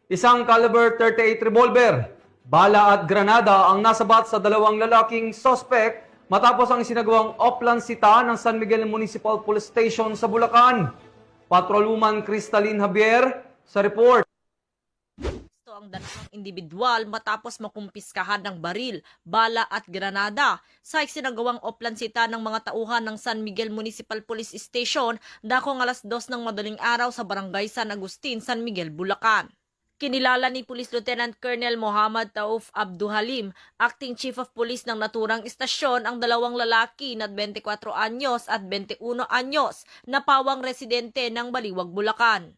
Isang caliber 38 revolver, bala at granada ang nasabat sa dalawang lalaking sospek matapos ang isinagawang oplansita ng San Miguel Municipal Police Station sa Bulacan. Patrolwoman Cristalin Javier sa report. Ito ang dalawang individual matapos makumpiskahan ng baril, bala at granada sa isinagawang oplansita ng mga tauhan ng San Miguel Municipal Police Station dakong alas 2 ng madaling araw sa barangay San Agustin, San Miguel, Bulacan. Kinilala ni Police Lieutenant Colonel Muhammad Tauf Abduhalim, Acting Chief of Police ng naturang istasyon, ang dalawang lalaki na 24 anyos at 21 anyos na pawang residente ng Baliwag, Bulacan.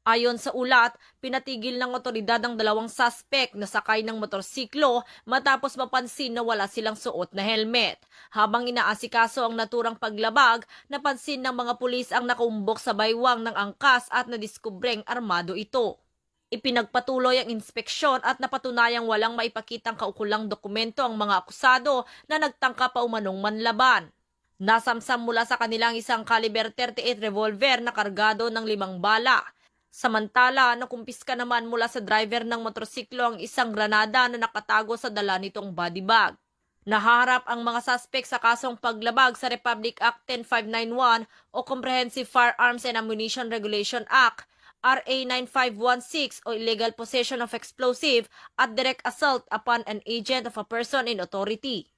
Ayon sa ulat, pinatigil ng otoridad ang dalawang suspect na sakay ng motorsiklo matapos mapansin na wala silang suot na helmet. Habang inaasikaso ang naturang paglabag, napansin ng mga pulis ang nakaumbok sa baywang ng angkas at nadiskubreng armado ito. Ipinagpatuloy ang inspeksyon at napatunayang walang maipakitang kaukulang dokumento ang mga akusado na nagtangka pa umanong manlaban. Nasamsam mula sa kanilang isang caliber 38 revolver na kargado ng 5 bala. Samantala, nakumpiska naman mula sa driver ng motorsiklo ang isang granada na nakatago sa dala nitong body bag. Naharap ang mga suspect sa kasong paglabag sa Republic Act 10591 o Comprehensive Firearms and Ammunition Regulation Act, RA 9516 o illegal possession of explosive at direct assault upon an agent of a person in authority.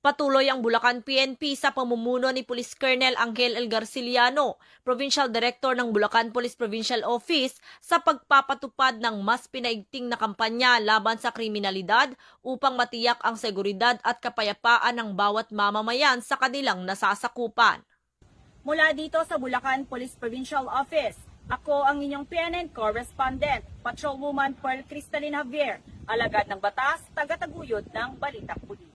Patuloy ang Bulacan PNP sa pamumuno ni Police Colonel Angel L. Garciliano, Provincial Director ng Bulacan Police Provincial Office, sa pagpapatupad ng mas pinaigting na kampanya laban sa kriminalidad upang matiyak ang seguridad at kapayapaan ng bawat mamamayan sa kanilang nasasakupan. Mula dito sa Bulacan Police Provincial Office, ako ang inyong PNN correspondent, Patrolwoman Pearl Cristalin Javier, alagad ng batas, tagataguyod ng Balitang Pulis.